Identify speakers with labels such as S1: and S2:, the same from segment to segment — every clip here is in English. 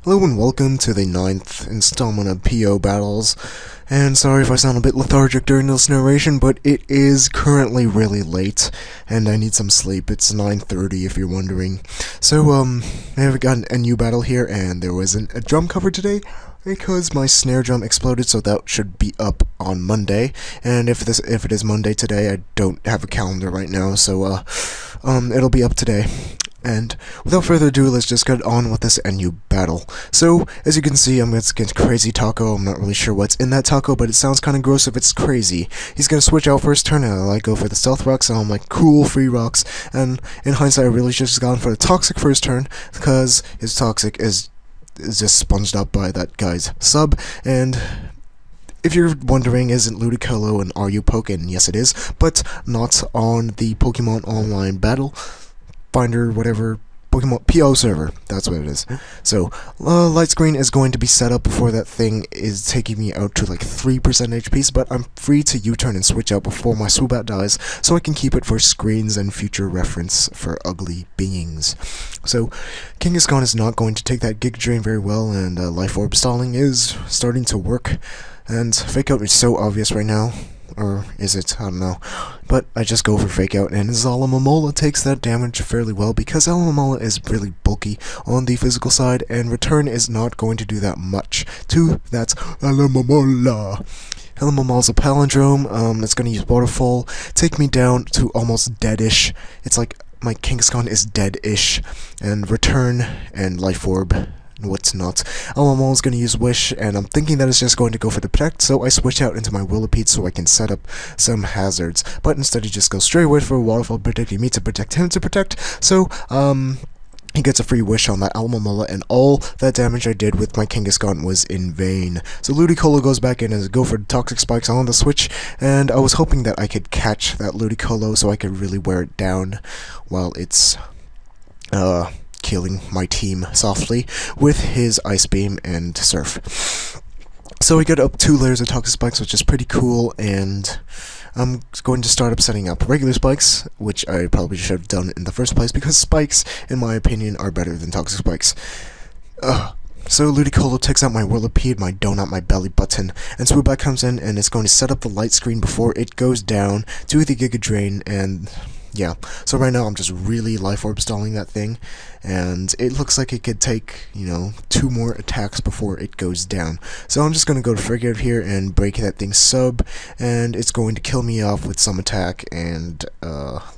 S1: Hello and welcome to the 9th installment of PO Battles, and sorry if I sound a bit lethargic during this narration, but it is currently really late, and I need some sleep. It's 9:30 if you're wondering. So, I have got a new battle here, and there wasn't a drum cover today, because my snare drum exploded, so that should be up on Monday, and if it is Monday today, I don't have a calendar right now, so, it'll be up today. And without further ado, let's just get on with this NU battle. So, as you can see, I'm against Crazy Taco. I'm not really sure what's in that taco, but it sounds kind of gross if it's crazy. He's gonna switch out first turn, and I go for the stealth rocks, and I'm like, cool, free rocks. And in hindsight, I really should have gone for the toxic first turn, because his toxic is just sponged up by that guy's sub, and if you're wondering, isn't Ludicolo an RU poke? And yes it is, but not on the Pokemon Online Battle Finder, whatever, Pokemon PO server, that's what it is. So, light screen is going to be set up before that thing is taking me out to like 3% HP, but I'm free to U-turn and switch out before my Swoobat dies, so I can keep it for screens and future reference for ugly beings. So, Kangaskhan is not going to take that Giga Drain very well, and Life Orb stalling is starting to work, and Fake Out is so obvious right now. Or is it? I don't know. But I just go for Fake Out, and Zalamomola takes that damage fairly well, because Zalamomola is really bulky on the physical side, and Return is not going to do that much to that Zalamomola. Zalamomola's a palindrome, it's going to use Waterfall, take me down to almost dead-ish. It's like my Kangaskhan is dead-ish, and Return and Life Orb. What's not. Alamola is going to use Wish, and I'm thinking that it's just going to go for the Protect, so I switch out into my Whirlipede so I can set up some hazards. But instead he just goes straight away for a Waterfall, protecting me to protect him to protect, so, he gets a free Wish on that Alamola, and all that damage I did with my Kangaskhan was in vain. So Ludicolo goes back in and go for Toxic Spikes on the switch, and I was hoping that I could catch that Ludicolo so I could really wear it down while it's, killing my team softly with his Ice Beam and Surf. So we get up 2 layers of Toxic Spikes, which is pretty cool, and I'm going to start up setting up regular Spikes, which I probably should have done in the first place, because Spikes, in my opinion, are better than Toxic Spikes. So Ludicolo takes out my Whirlipede, my Donut, my Belly Button, and Swoobat comes in, and it's going to set up the light screen before it goes down to the Giga Drain, and yeah, so right now I'm just really Life Orb stalling that thing, and it looks like it could take, 2 more attacks before it goes down. So I'm just going to go to Frigate here and break that thing's sub, and it's going to kill me off with some attack, and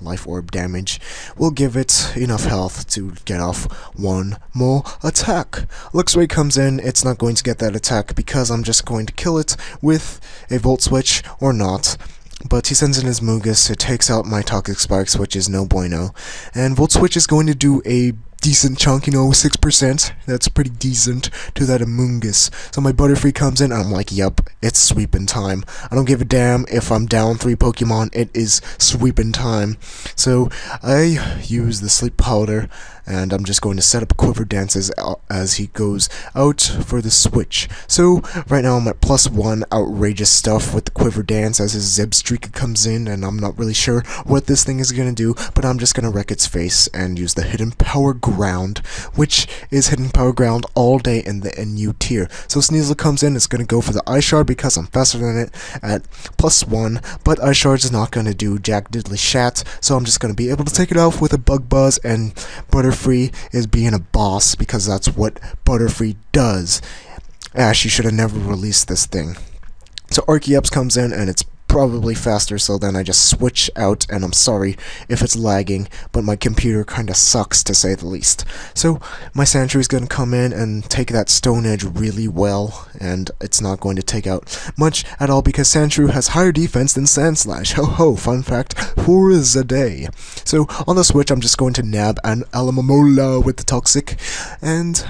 S1: Life Orb damage will give it enough health to get off 1 more attack. Luxray comes in, it's not going to get that attack because I'm just going to kill it with a Volt Switch, or not. But he sends in his Moogus, it takes out my Toxic Sparks, which is no bueno. And Volt Switch is going to do a decent chunk, 6%. That's pretty decent to that Amoonguss. So my Butterfree comes in, and I'm like, yup, it's sweeping time. I don't give a damn if I'm down 3 Pokemon, it is sweeping time. So I use the Sleep Powder, and I'm just going to set up Quiver Dances as he goes out for the switch. So right now I'm at +1 outrageous stuff with the Quiver Dance as his Zebstreaka comes in, and I'm not really sure what this thing is going to do, but I'm just going to wreck its face and use the Hidden Power Ground, which is Hidden Power Ground all day in the NU tier. So Sneasel comes in, it's going to go for the Ice Shard because I'm faster than it at +1, but Ice Shard is not going to do jack diddly shat, so I'm just going to be able to take it off with a Bug Buzz, and Butterfree is being a boss because that's what Butterfree does. Ash, you should have never released this thing. So Archeops comes in, and it's probably faster, so then I just switch out, and I'm sorry if it's lagging, but my computer kinda sucks to say the least. So my Sandshrew is gonna come in and take that Stone Edge really well, and it's not going to take out much at all because Sandshrew has higher defense than Sandslash. Ho ho, fun fact for the day. So on the switch, I'm just going to nab an Alamomola with the Toxic, and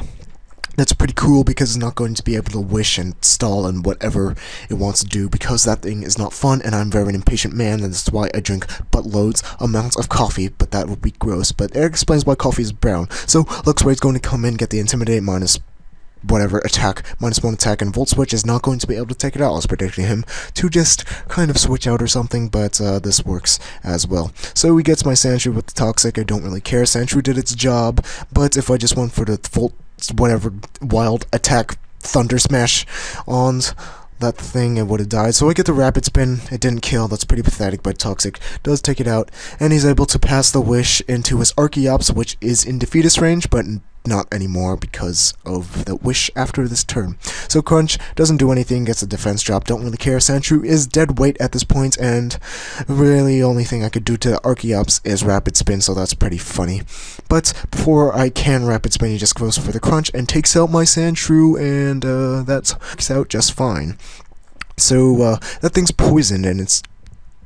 S1: that's pretty cool because it's not going to be able to wish and stall and whatever it wants to do, because that thing is not fun, and I'm very an impatient man, and that's why I drink buttloads amounts of coffee, but that would be gross. But it explains why coffee is brown. So Luxray's going to come in, get the Intimidate minus whatever attack, -1 attack, and Volt Switch is not going to be able to take it out. I was predicting him to just kind of switch out or something, but this works as well. So he gets my Sandshrew with the Toxic. I don't really care. Sandshrew did its job, but if I just went for the Volt whatever wild attack thunder smash on that thing, it would have died. So I get the rapid spin. It didn't kill. That's pretty pathetic, but Toxic does take it out, and he's able to pass the wish into his Archeops, which is in defeatist range, but not anymore because of the wish after this turn. So Crunch doesn't do anything, gets a defense drop, don't really care. Sandshrew is dead weight at this point, and really the only thing I could do to Archeops is rapid spin, so that's pretty funny. But before I can rapid spin, he just goes for the Crunch and takes out my Sandshrew, and that works out just fine. So that thing's poisoned and it's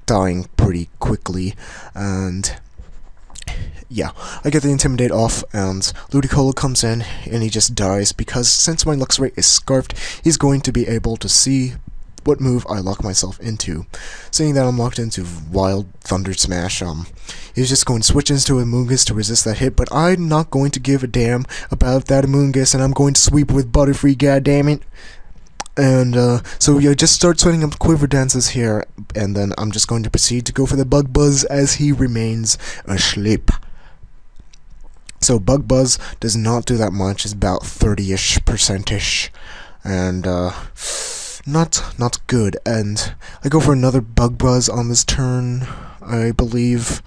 S1: dying pretty quickly, and yeah, I get the Intimidate off, and Ludicolo comes in, and he just dies, because since my Luxray is scarfed, he's going to be able to see what move I lock myself into. Seeing that I'm locked into Wild Thunder Smash, he's just going to switch into Amoonguss to resist that hit, but I'm not going to give a damn about that Amoonguss, and I'm going to sweep with Butterfree, goddammit. And so yeah, just start setting up Quiver Dances here, and then I'm just going to proceed to go for the Bug Buzz as he remains asleep. So Bug Buzz does not do that much, it's about 30-ish%, and not good. And I go for another Bug Buzz on this turn, I believe.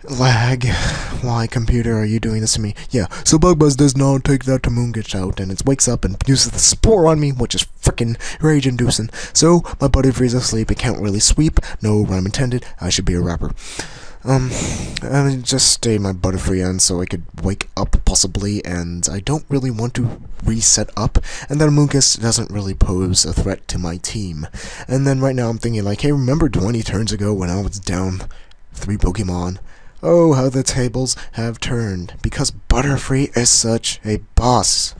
S1: Lag. Why, computer, are you doing this to me? Yeah, so Bug Buzz does not take that Amoonguss out, and it wakes up and uses the Spore on me, which is frickin' rage-inducing. So my Butterfree's asleep, it can't really sweep, no rhyme intended, I should be a rapper. I just stay my Butterfree on so I could wake up, possibly, and I don't really want to reset up, and then Amoonguss doesn't really pose a threat to my team. And then right now I'm thinking like, hey, remember 20 turns ago when I was down 3 Pokemon? Oh, how the tables have turned, because Butterfree is such a boss.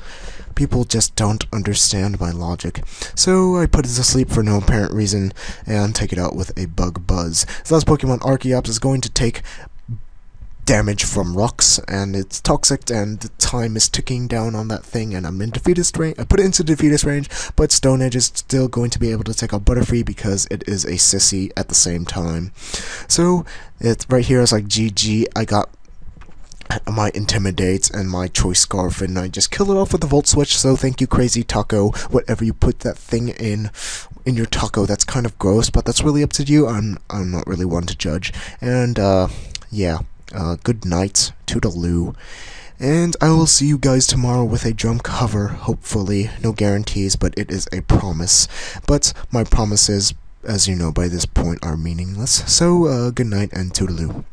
S1: People just don't understand my logic. So I put it to sleep for no apparent reason, and take it out with a Bug Buzz. The last Pokemon, Archeops, is going to take damage from rocks, and it's toxic, and the time is ticking down on that thing, and I'm in defeatist range. I put it into defeatist range, but Stone Edge is still going to be able to take out Butterfree because it is a sissy at the same time. So it's right here, it's like GG, I got my Intimidate and my Choice Scarf, and I just kill it off with the Volt Switch. So thank you, Crazy Taco, whatever you put that thing in your taco. That's kind of gross, but that's really up to you. I'm not really one to judge. And yeah, good night, toodaloo, and I will see you guys tomorrow with a drum cover, hopefully. No guarantees, but it is a promise. But my promises, as you know by this point, are meaningless. So good night and toodaloo.